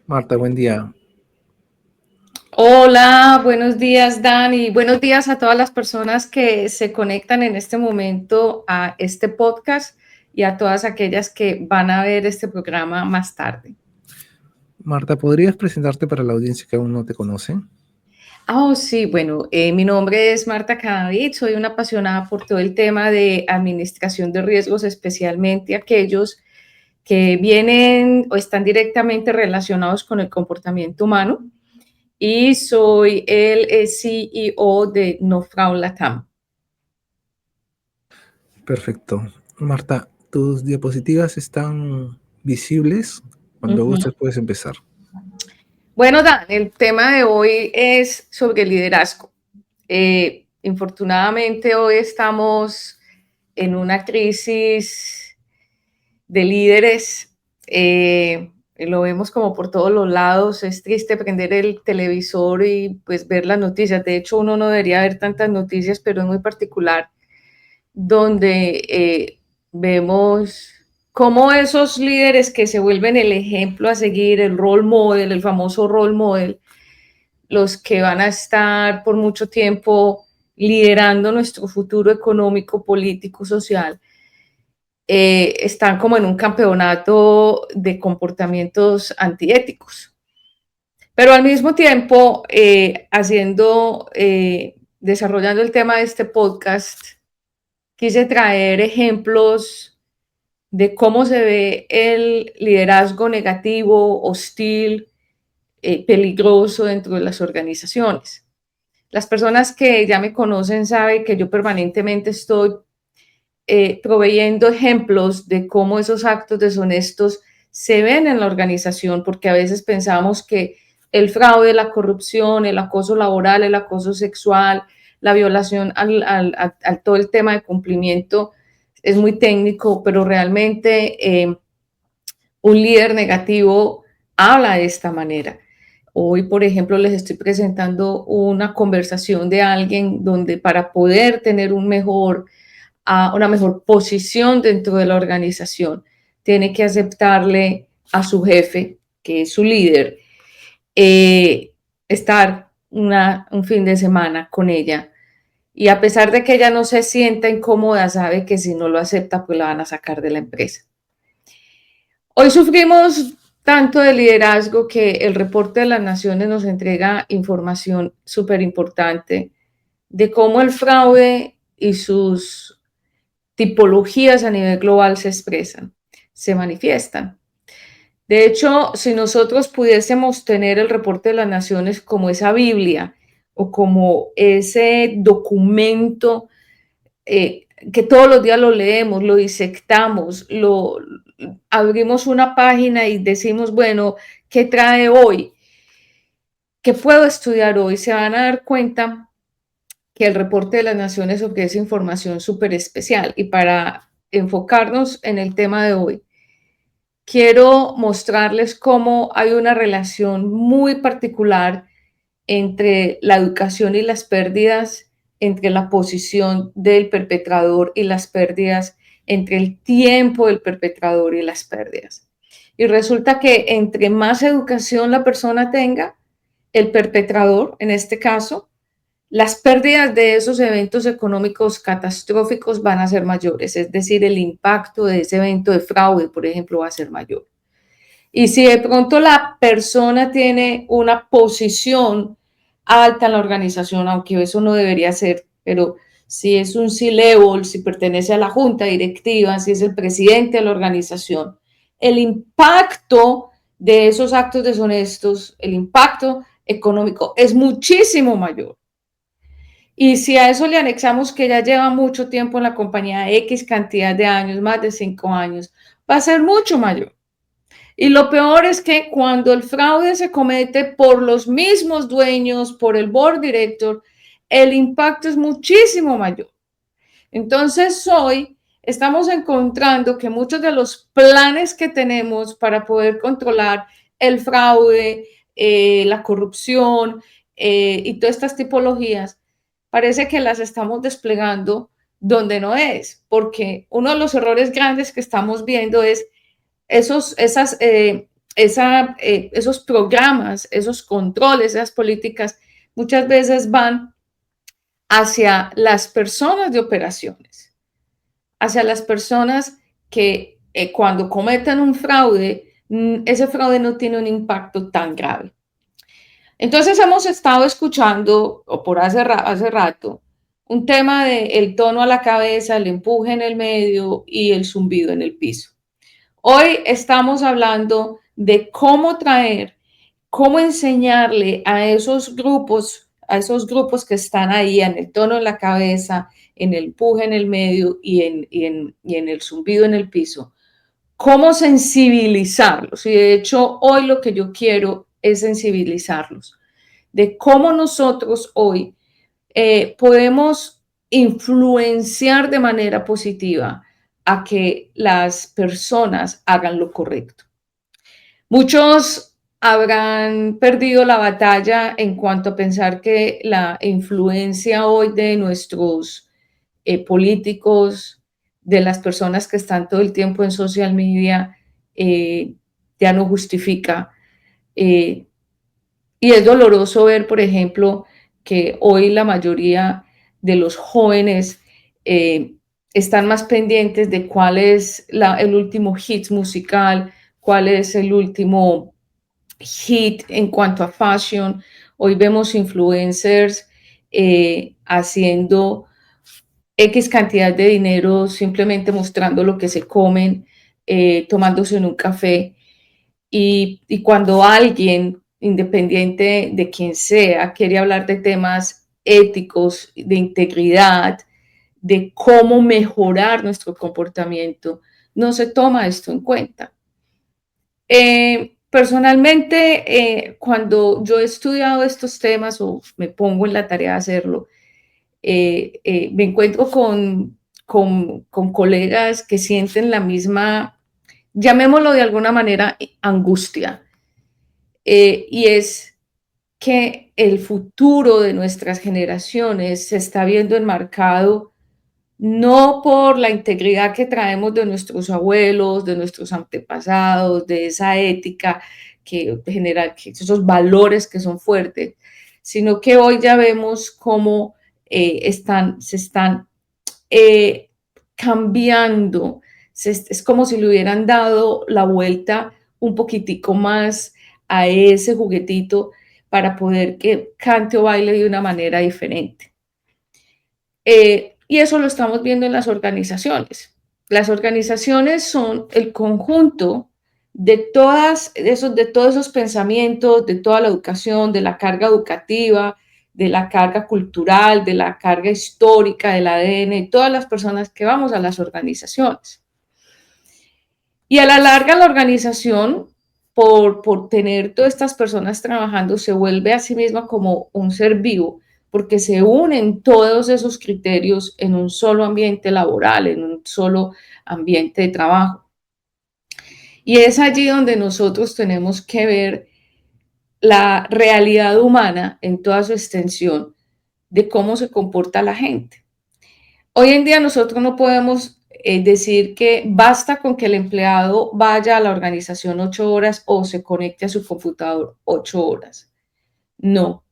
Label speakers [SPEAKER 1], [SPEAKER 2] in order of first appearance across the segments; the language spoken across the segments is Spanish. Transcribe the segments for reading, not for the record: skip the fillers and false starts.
[SPEAKER 1] Marta, buen día.
[SPEAKER 2] Hola, buenos días, Dani. Buenos días a todas las personas que se conectan en este momento a este podcast y a todas aquellas que van a ver este programa más tarde.
[SPEAKER 1] Marta, ¿podrías presentarte para la audiencia que aún no te conoce?
[SPEAKER 2] Oh, sí, bueno, mi nombre es Marta Cadavid, soy una apasionada por todo el tema de administración de riesgos, especialmente aquellos que vienen o están directamente relacionados con el comportamiento humano. Y soy el CEO de No Frau Latam.
[SPEAKER 1] Perfecto. Marta, tus diapositivas están visibles. Cuando
[SPEAKER 2] Ujú.
[SPEAKER 1] gustes puedes empezar.
[SPEAKER 2] Bueno, Dan, el tema de hoy es sobre liderazgo. Infortunadamente hoy estamos en una crisis de líderes. Lo vemos como por todos los lados. Es triste prender el televisor y pues ver las noticias. De hecho, uno no debería ver tantas noticias, pero es muy particular donde vemos cómo esos líderes que se vuelven el ejemplo a seguir, el role model, el famoso role model, los que van a estar por mucho tiempo liderando nuestro futuro económico, político, social, están como en un campeonato de comportamientos antiéticos. Pero al mismo tiempo, desarrollando el tema de este podcast, quise traer ejemplos de cómo se ve el liderazgo negativo, hostil, peligroso dentro de las organizaciones. Las personas que ya me conocen saben que yo permanentemente estoy proveyendo ejemplos de cómo esos actos deshonestos se ven en la organización, porque a veces pensamos que el fraude, la corrupción, el acoso laboral, el acoso sexual, la violación al todo el tema de cumplimiento es muy técnico, pero realmente un líder negativo habla de esta manera. Hoy, por ejemplo, les estoy presentando una conversación de alguien donde para poder tener una mejor posición dentro de la organización, tiene que aceptarle a su jefe, que es su líder, estar un fin de semana con ella. Y a pesar de que ella no se sienta incómoda, sabe que si no lo acepta, pues la van a sacar de la empresa. Hoy sufrimos tanto de liderazgo que el reporte de las naciones nos entrega información súper importante de cómo el fraude y sus tipologías a nivel global se expresan, se manifiestan. De hecho, si nosotros pudiésemos tener el reporte de las naciones como esa Biblia o como ese documento que todos los días lo leemos, lo disectamos, abrimos una página y decimos, bueno, ¿qué trae hoy? ¿Qué puedo estudiar hoy? Se van a dar cuenta que el reporte de las naciones ofrece información súper especial. Y para enfocarnos en el tema de hoy, quiero mostrarles cómo hay una relación muy particular entre la educación y las pérdidas, entre la posición del perpetrador y las pérdidas, entre el tiempo del perpetrador y las pérdidas. Y resulta que entre más educación la persona tenga, el perpetrador, en este caso, las pérdidas de esos eventos económicos catastróficos van a ser mayores, es decir, el impacto de ese evento de fraude, por ejemplo, va a ser mayor. Y si de pronto la persona tiene una posición alta en la organización, aunque eso no debería ser, pero si es un C-level, si pertenece a la junta directiva, si es el presidente de la organización, el impacto de esos actos deshonestos, el impacto económico es muchísimo mayor. Y si a eso le anexamos que ya lleva mucho tiempo en la compañía, X cantidad de años, más de 5 años, va a ser mucho mayor. Y lo peor es que cuando el fraude se comete por los mismos dueños, por el board director, el impacto es muchísimo mayor. Entonces hoy estamos encontrando que muchos de los planes que tenemos para poder controlar el fraude, la corrupción y todas estas tipologías, parece que las estamos desplegando donde no es, porque uno de los errores grandes que estamos viendo es esos programas, esos controles, esas políticas, muchas veces van hacia las personas de operaciones, hacia las personas que cuando cometen un fraude, ese fraude no tiene un impacto tan grave. Entonces hemos estado escuchando, o por hace rato, un tema de el tono a la cabeza, el empuje en el medio y el zumbido en el piso. Hoy estamos hablando de cómo enseñarle a esos grupos que están ahí en el tono en la cabeza, en el empuje en el medio y en el zumbido en el piso, cómo sensibilizarlos. Y de hecho, hoy lo que yo quiero es sensibilizarlos de cómo nosotros hoy podemos influenciar de manera positiva a que las personas hagan lo correcto. Muchos habrán perdido la batalla en cuanto a pensar que la influencia hoy de nuestros políticos, de las personas que están todo el tiempo en social media, ya no justifica. Y es doloroso ver, por ejemplo, que hoy la mayoría de los jóvenes están más pendientes de cuál es el último hit musical, cuál es el último hit en cuanto a fashion. Hoy vemos influencers haciendo X cantidad de dinero simplemente mostrando lo que se comen, tomándose en un café. Y cuando alguien, independiente de quien sea, quiere hablar de temas éticos, de integridad, de cómo mejorar nuestro comportamiento, no se toma esto en cuenta. Personalmente, cuando yo he estudiado estos temas o me pongo en la tarea de hacerlo, me encuentro con colegas que sienten la misma, llamémoslo de alguna manera, angustia. Y es que el futuro de nuestras generaciones se está viendo enmarcado no por la integridad que traemos de nuestros abuelos, de nuestros antepasados, de esa ética que genera, esos valores que son fuertes, sino que hoy ya vemos cómo se están cambiando. Es como si le hubieran dado la vuelta un poquitico más a ese juguetito para poder que cante o baile de una manera diferente. Y eso lo estamos viendo en las organizaciones. Las organizaciones son el conjunto de todos esos pensamientos, de toda la educación, de la carga educativa, de la carga cultural, de la carga histórica, del ADN, y todas las personas que vamos a las organizaciones. Y a la larga la organización, por tener todas estas personas trabajando, se vuelve a sí misma como un ser vivo, porque se unen todos esos criterios en un solo ambiente laboral, en un solo ambiente de trabajo. Y es allí donde nosotros tenemos que ver la realidad humana en toda su extensión de cómo se comporta la gente. Hoy en día nosotros no podemos decir que basta con que el empleado vaya a la organización 8 horas o se conecte a su computador 8 horas. No,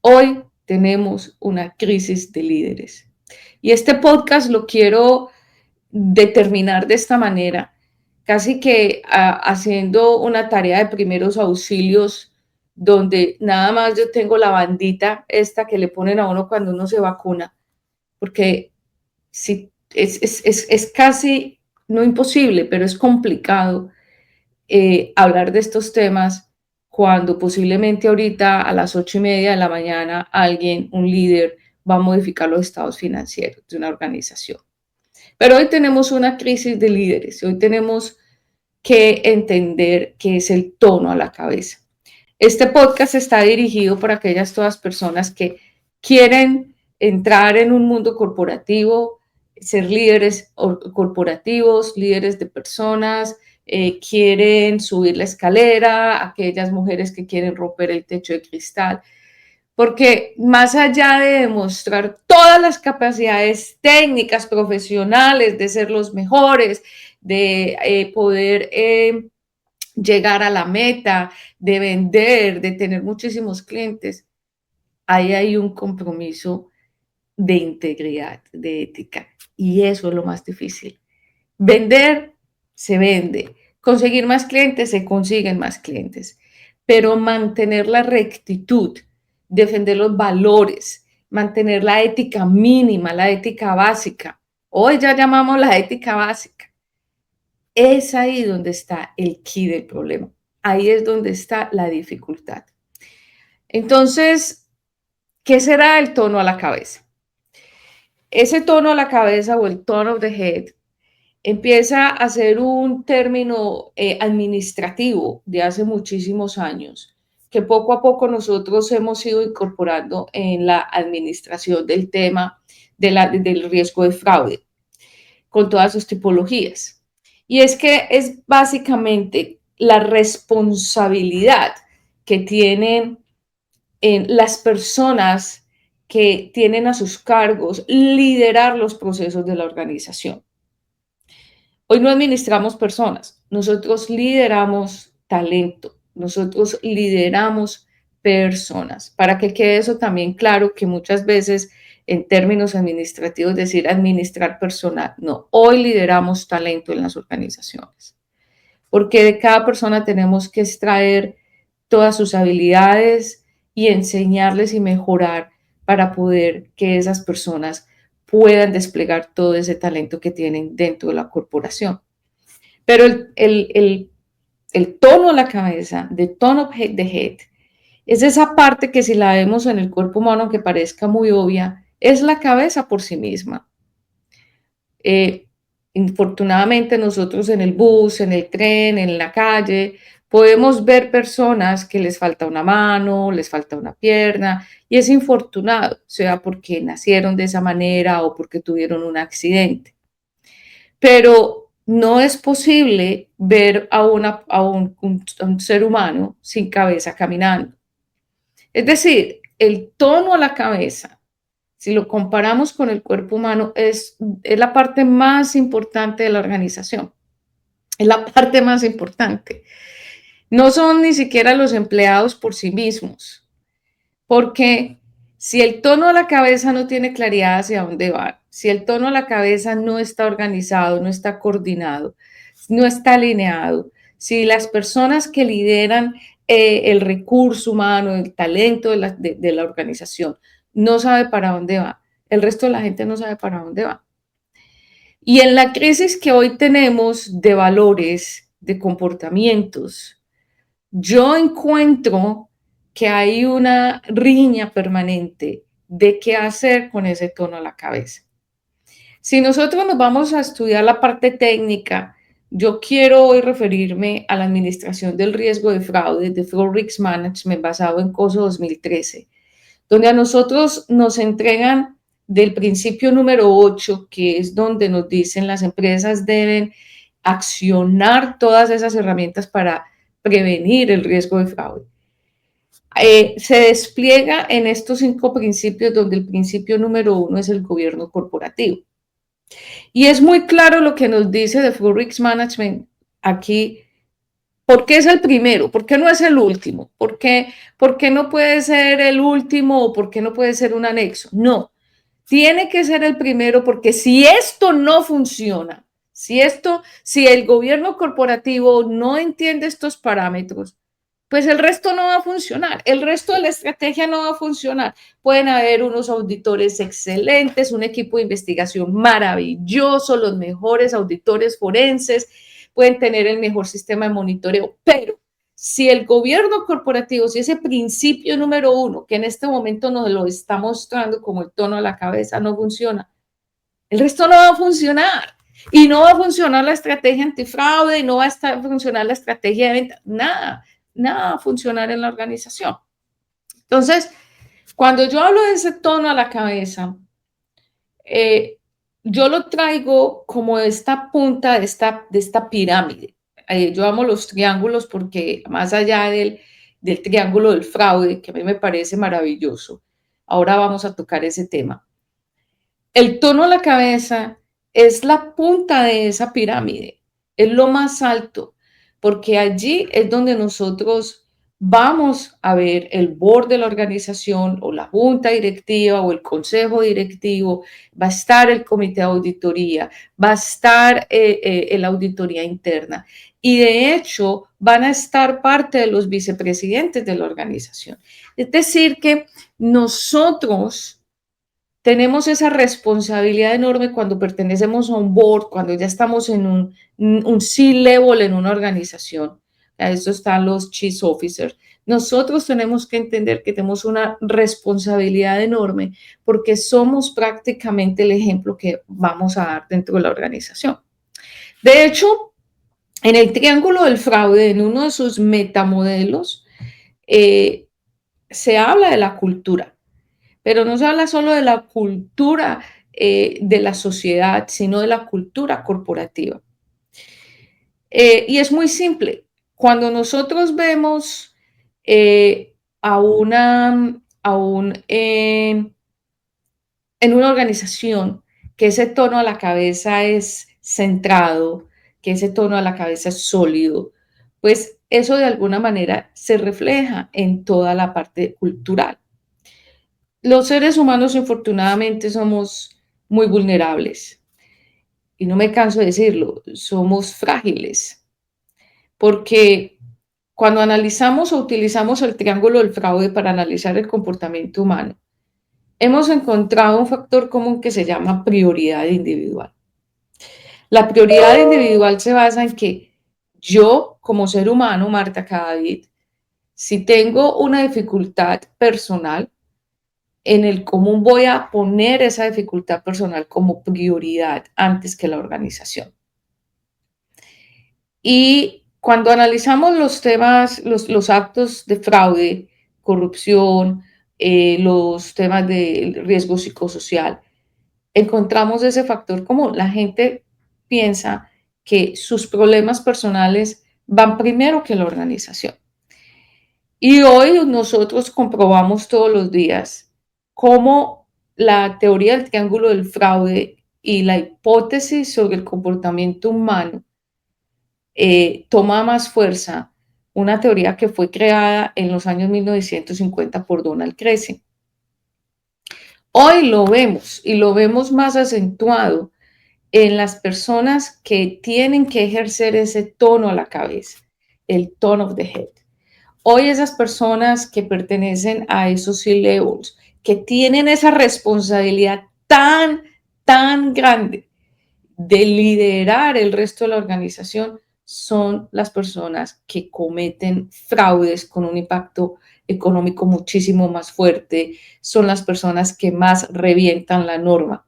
[SPEAKER 2] hoy tenemos una crisis de líderes. Y este podcast lo quiero determinar de esta manera, casi que haciendo una tarea de primeros auxilios, donde nada más yo tengo la bandita esta que le ponen a uno cuando uno se vacuna, porque si, es casi, no imposible, pero es complicado hablar de estos temas cuando posiblemente ahorita a las 8:30 de la mañana alguien, un líder, va a modificar los estados financieros de una organización. Pero hoy tenemos una crisis de líderes, hoy tenemos que entender qué es el tono a la cabeza. Este podcast está dirigido para aquellas todas personas que quieren entrar en un mundo corporativo, ser líderes corporativos, líderes de personas, quieren subir la escalera, aquellas mujeres que quieren romper el techo de cristal. Porque más allá de demostrar todas las capacidades técnicas, profesionales, de ser los mejores, de poder llegar a la meta, de vender, de tener muchísimos clientes, ahí hay un compromiso de integridad, de ética. Y eso es lo más difícil. Vender, se vende. Conseguir más clientes, se consiguen más clientes. Pero mantener la rectitud, defender los valores, mantener la ética mínima, la ética básica. Hoy ya llamamos la ética básica. Es ahí donde está el key del problema. Ahí es donde está la dificultad. Entonces, ¿qué será el tono a la cabeza? Ese tono a la cabeza o el tone of the head empieza a ser un término administrativo de hace muchísimos años, que poco a poco nosotros hemos ido incorporando en la administración del tema del riesgo de fraude, con todas sus tipologías. Y es que es básicamente la responsabilidad que tienen las personas que tienen a sus cargos liderar los procesos de la organización. Hoy no administramos personas, nosotros lideramos talento, nosotros lideramos personas. Para que quede eso también claro, que muchas veces en términos administrativos decir administrar personal, no, hoy lideramos talento en las organizaciones, porque de cada persona tenemos que extraer todas sus habilidades y enseñarles y mejorar para poder que esas personas puedan desplegar todo ese talento que tienen dentro de la corporación. Pero el tono de la cabeza, the tone of the head, es esa parte que si la vemos en el cuerpo humano, aunque parezca muy obvia, es la cabeza por sí misma. Infortunadamente nosotros en el bus, en el tren, en la calle, podemos ver personas que les falta una mano, les falta una pierna, y es infortunado, sea porque nacieron de esa manera o porque tuvieron un accidente. Pero no es posible ver a un ser humano sin cabeza caminando. Es decir, el tono a la cabeza, si lo comparamos con el cuerpo humano, es la parte más importante de la organización. Es la parte más importante. No son ni siquiera los empleados por sí mismos, porque si el tono de la cabeza no tiene claridad hacia dónde va, si el tono de la cabeza no está organizado, no está coordinado, no está alineado, si las personas que lideran el recurso humano, el talento de la organización, no sabe para dónde va, el resto de la gente no sabe para dónde va. Y en la crisis que hoy tenemos de valores, de comportamientos, yo encuentro que hay una riña permanente de qué hacer con ese tono a la cabeza. Si nosotros nos vamos a estudiar la parte técnica, yo quiero hoy referirme a la administración del riesgo de fraude, de Fraud Risk Management, basado en COSO 2013, donde a nosotros nos entregan del principio número 8, que es donde nos dicen las empresas deben accionar todas esas herramientas para prevenir el riesgo de fraude. Se despliega en estos 5 principios, donde el principio número 1 es el gobierno corporativo. Y es muy claro lo que nos dice de Fraud Risk Management aquí. ¿Por qué es el primero? ¿Por qué no es el último? ¿Por qué no puede ser el último o por qué no puede ser un anexo? No, tiene que ser el primero, porque si esto no funciona, si el gobierno corporativo no entiende estos parámetros, pues el resto no va a funcionar, el resto de la estrategia no va a funcionar. Pueden haber unos auditores excelentes, un equipo de investigación maravilloso, los mejores auditores forenses, pueden tener el mejor sistema de monitoreo, pero si el gobierno corporativo, si ese principio número 1, que en este momento nos lo está mostrando como el tono a la cabeza, no funciona, el resto no va a funcionar. Y no va a funcionar la estrategia antifraude, y no va a funcionar la estrategia de venta, nada va a funcionar en la organización. Entonces, cuando yo hablo de ese tono a la cabeza, yo lo traigo como esta punta de esta pirámide. Yo amo los triángulos porque más allá del triángulo del fraude, que a mí me parece maravilloso, ahora vamos a tocar ese tema. El tono a la cabeza es la punta de esa pirámide, es lo más alto, porque allí es donde nosotros vamos a ver el board de la organización o la junta directiva o el consejo directivo, va a estar el comité de auditoría, va a estar la auditoría interna y de hecho van a estar parte de los vicepresidentes de la organización. Es decir, que nosotros tenemos esa responsabilidad enorme cuando pertenecemos a un board, cuando ya estamos en un C-level en una organización. A eso están los chief officers. Nosotros tenemos que entender que tenemos una responsabilidad enorme porque somos prácticamente el ejemplo que vamos a dar dentro de la organización. De hecho, en el triángulo del fraude, en uno de sus metamodelos, se habla de la cultura. Pero no se habla solo de la cultura de la sociedad, sino de la cultura corporativa. Y es muy simple. Cuando nosotros vemos en una organización que ese tono a la cabeza es centrado, que ese tono a la cabeza es sólido, pues eso de alguna manera se refleja en toda la parte cultural. Los seres humanos, infortunadamente, somos muy vulnerables. Y no me canso de decirlo, somos frágiles. Porque cuando analizamos o utilizamos el triángulo del fraude para analizar el comportamiento humano, hemos encontrado un factor común que se llama prioridad individual. La prioridad individual se basa en que yo, como ser humano, Marta Cadavid, si tengo una dificultad personal, en el común voy a poner esa dificultad personal como prioridad antes que la organización. Y cuando analizamos los temas, los actos de fraude, corrupción, los temas de riesgo psicosocial, encontramos ese factor común. La gente piensa que sus problemas personales van primero que la organización. Y hoy nosotros comprobamos todos los días cómo la teoría del triángulo del fraude y la hipótesis sobre el comportamiento humano toma más fuerza, una teoría que fue creada en los años 1950 por Donald Creasy. Hoy lo vemos y lo vemos más acentuado en las personas que tienen que ejercer ese tono a la cabeza, el tone of the head. Hoy esas personas que pertenecen a esos C-levels, que tienen esa responsabilidad tan grande de liderar el resto de la organización, son las personas que cometen fraudes con un impacto económico muchísimo más fuerte, son las personas que más revientan la norma.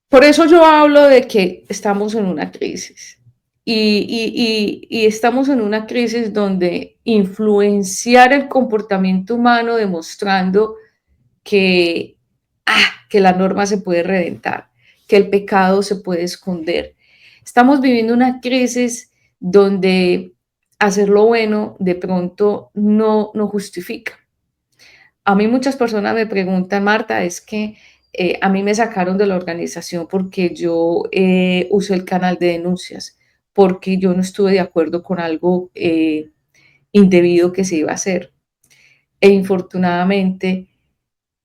[SPEAKER 2] Por eso yo hablo de que estamos en una crisis. Y estamos en una crisis donde influenciar el comportamiento humano demostrando que la norma se puede reventar, que el pecado se puede esconder. Estamos viviendo una crisis donde hacer lo bueno de pronto no justifica. A mí muchas personas me preguntan, Marta, es que a mí me sacaron de la organización porque yo usé el canal de denuncias, porque yo no estuve de acuerdo con algo indebido que se iba a hacer. E infortunadamente,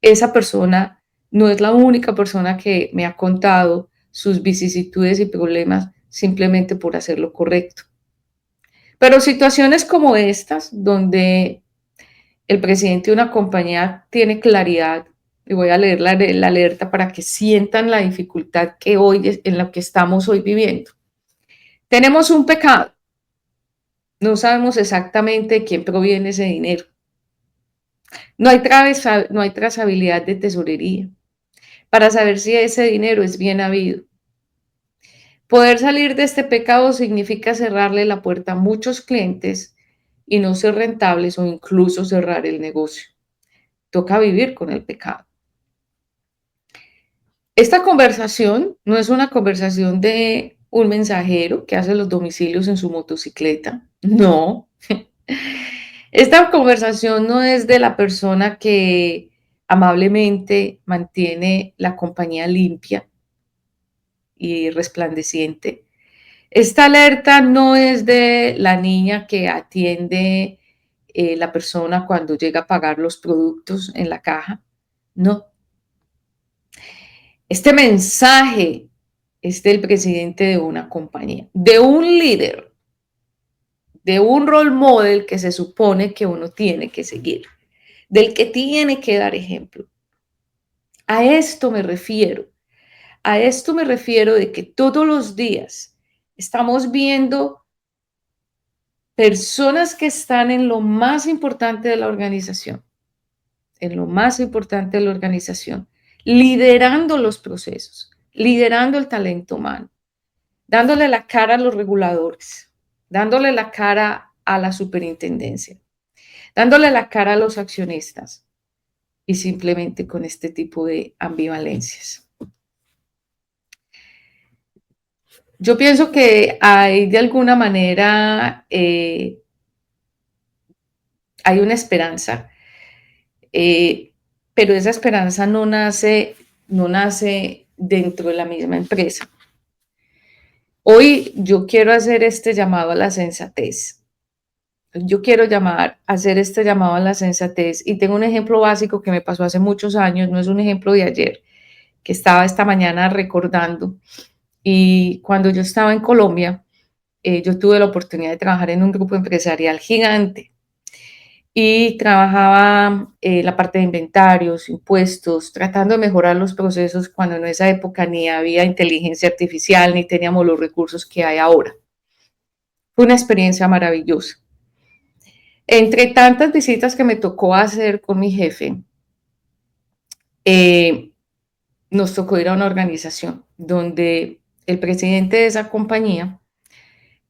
[SPEAKER 2] esa persona no es la única persona que me ha contado sus vicisitudes y problemas simplemente por hacer lo correcto. Pero situaciones como estas, donde el presidente de una compañía tiene claridad, y voy a leer la alerta para que sientan la dificultad que hoy, en la que estamos hoy viviendo. Tenemos un pecado. No sabemos exactamente de quién proviene ese dinero. No hay trazabilidad de tesorería para saber si ese dinero es bien habido. Poder salir de este pecado significa cerrarle la puerta a muchos clientes y no ser rentables o incluso cerrar el negocio. Toca vivir con el pecado. Esta conversación no es una conversación de un mensajero que hace los domicilios en su motocicleta. No. Esta conversación no es de la persona que amablemente mantiene la compañía limpia. y resplandeciente. Esta alerta no es de la niña que atiende la persona cuando llega a pagar los productos en la caja. No. Este mensaje es del presidente de una compañía, de un líder, de un role model que se supone que uno tiene que seguir, del que tiene que dar ejemplo. A esto me refiero. A esto me refiero de que todos los días estamos viendo personas que están en lo más importante de la organización, en lo más importante de la organización, liderando los procesos, liderando el talento humano, dándole la cara a los reguladores, dándole la cara a la superintendencia, dándole la cara a los accionistas y simplemente con este tipo de ambivalencias. Yo pienso que hay de alguna manera, hay una esperanza, pero esa esperanza no nace dentro de la misma empresa. Hoy yo quiero hacer este llamado a la sensatez. Yo quiero hacer este llamado a la sensatez y tengo un ejemplo básico que me pasó hace muchos años, no es un ejemplo de ayer, que estaba esta mañana recordando. Y cuando yo estaba en Colombia, yo tuve la oportunidad de trabajar en un grupo empresarial gigante y trabajaba la parte de inventarios, impuestos, tratando de mejorar los procesos cuando en esa época ni había inteligencia artificial ni teníamos los recursos que hay ahora. Fue una experiencia maravillosa. Entre tantas visitas que me tocó hacer con mi jefe, nos tocó ir a una organización donde el presidente de esa compañía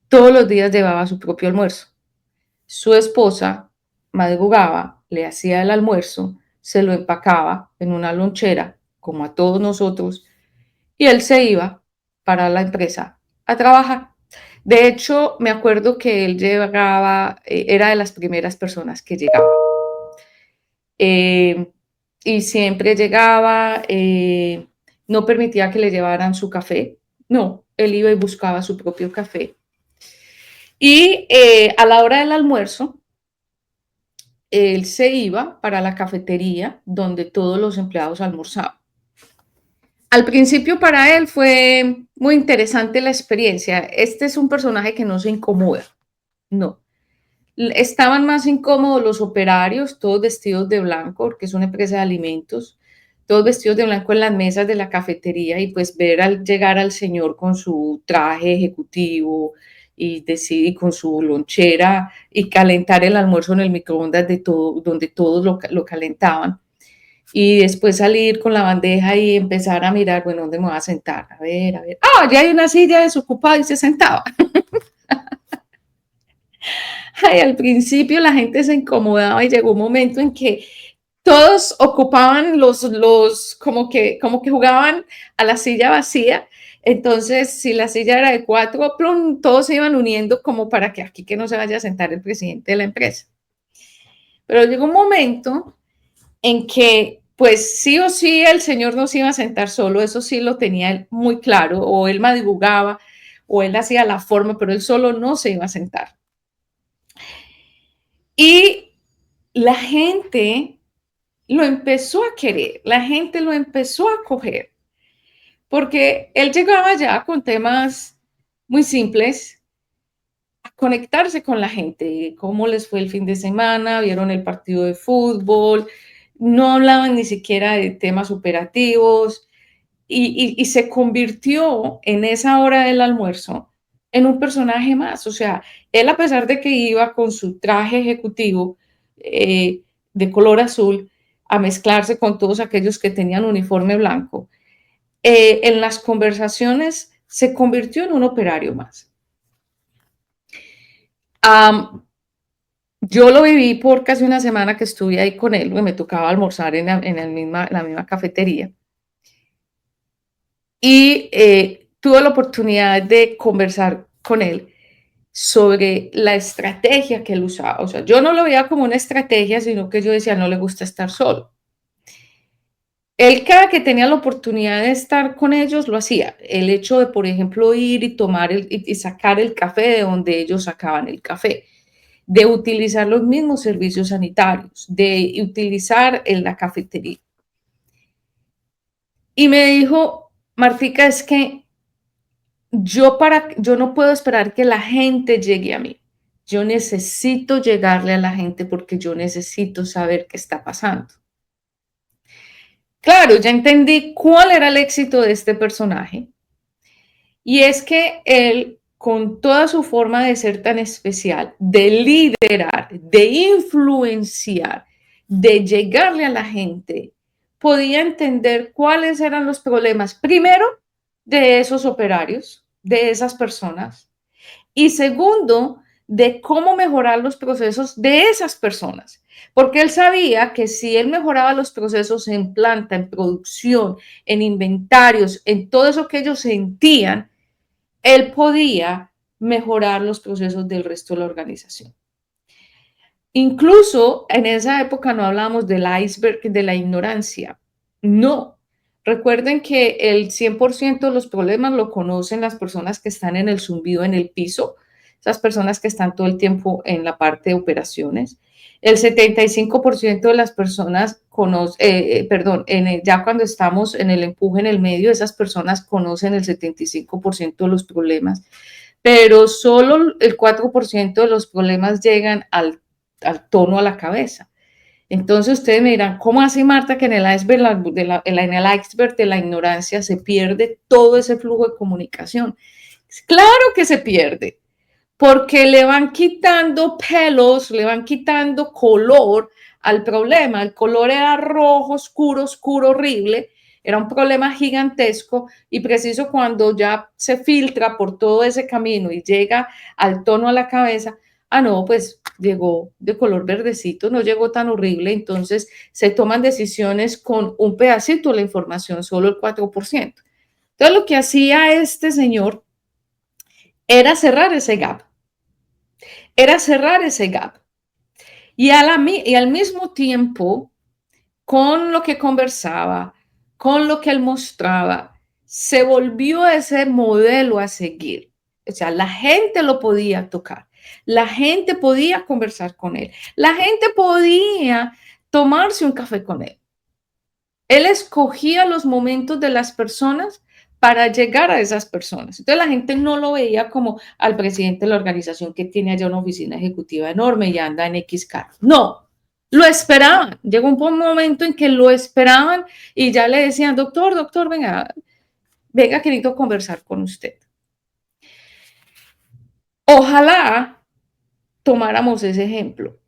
[SPEAKER 2] todos los días llevaba su propio almuerzo. Su esposa madrugaba, le hacía el almuerzo, se lo empacaba en una lonchera, como a todos nosotros, y él se iba para la empresa a trabajar. De hecho, me acuerdo que él llegaba, era de las primeras personas que llegaba. Y siempre llegaba, no permitía que le llevaran su café. No, él iba y buscaba su propio café. Y a la hora del almuerzo, él se iba para la cafetería donde todos los empleados almorzaban. Al principio para él fue muy interesante la experiencia. Este es un personaje que no se incomoda, no. Estaban más incómodos los operarios, todos vestidos de blanco, porque es una empresa de alimentos, todos vestidos de blanco en las mesas de la cafetería y pues ver al llegar al señor con su traje ejecutivo y con su lonchera y calentar el almuerzo en el microondas donde todos lo calentaban. Y después salir con la bandeja y empezar a mirar, bueno, ¿dónde me voy a sentar? A ver. ¡Ah, ya hay una silla desocupada! Y se sentaba. Ay, al principio la gente se incomodaba y llegó un momento en que todos ocupaban como que jugaban a la silla vacía. Entonces, si la silla era de 4, plum, todos se iban uniendo como para que aquí que no se vaya a sentar el presidente de la empresa. Pero llegó un momento en que, pues sí o sí, el señor no se iba a sentar solo, eso sí lo tenía él muy claro, o él madrugaba, o él hacía la forma, pero él solo no se iba a sentar. Y la gente lo empezó a querer, la gente lo empezó a coger, porque él llegaba ya con temas muy simples, a conectarse con la gente, cómo les fue el fin de semana, vieron el partido de fútbol, no hablaban ni siquiera de temas operativos y se convirtió en esa hora del almuerzo en un personaje más. O sea, él a pesar de que iba con su traje ejecutivo de color azul a mezclarse con todos aquellos que tenían uniforme blanco, en las conversaciones se convirtió en un operario más. Yo lo viví por casi una semana que estuve ahí con él, me tocaba almorzar en la misma cafetería. Y tuve la oportunidad de conversar con él sobre la estrategia que él usaba. O sea, yo no lo veía como una estrategia, sino que yo decía, no le gusta estar solo. Él cada que tenía la oportunidad de estar con ellos lo hacía. El hecho de, por ejemplo, ir y tomar y sacar el café de donde ellos sacaban el café, de utilizar los mismos servicios sanitarios, de utilizar en la cafetería. Y me dijo, Martica, es que yo no puedo esperar que la gente llegue a mí. Yo necesito llegarle a la gente porque yo necesito saber qué está pasando. Claro, ya entendí cuál era el éxito de este personaje. Y es que él, con toda su forma de ser tan especial, de liderar, de influenciar, de llegarle a la gente, podía entender cuáles eran los problemas, primero, de esos operarios, de esas personas, y segundo, de cómo mejorar los procesos de esas personas. Porque él sabía que si él mejoraba los procesos en planta, en producción, en inventarios, en todo eso que ellos sentían, él podía mejorar los procesos del resto de la organización. Incluso en esa época no hablábamos del iceberg de la ignorancia. No. Recuerden que el 100% de los problemas lo conocen las personas que están en el zumbido en el piso, esas personas que están todo el tiempo en la parte de operaciones. El 75% de las personas ya cuando estamos en el empuje en el medio, esas personas conocen el 75% de los problemas, pero solo el 4% de los problemas llegan al tono a la cabeza. Entonces ustedes me dirán, ¿cómo así, Marta, que en el iceberg de la ignorancia se pierde todo ese flujo de comunicación? Claro que se pierde, porque le van quitando pelos, le van quitando color al problema. El color era rojo, oscuro, oscuro, horrible. Era un problema gigantesco y preciso cuando ya se filtra por todo ese camino y llega al tono a la cabeza, no, pues llegó de color verdecito, no llegó tan horrible, entonces se toman decisiones con un pedacito de la información, solo el 4%. Entonces lo que hacía este señor era cerrar ese gap, Y, y al mismo tiempo, con lo que conversaba, con lo que él mostraba, se volvió ese modelo a seguir. O sea, la gente lo podía tocar, la gente podía conversar con él, la gente podía tomarse un café con él. Él escogía los momentos de las personas para llegar a esas personas. Entonces la gente no lo veía como al presidente de la organización que tiene allá una oficina ejecutiva enorme y anda en X carro. No, lo esperaban. Llegó un momento en que lo esperaban y ya le decían, doctor, venga, que necesito conversar con usted. Ojalá tomáramos ese ejemplo.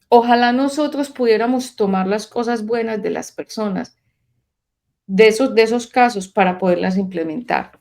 [SPEAKER 2] Ojalá nosotros pudiéramos tomar las cosas buenas de las personas de esos casos para poderlas implementar.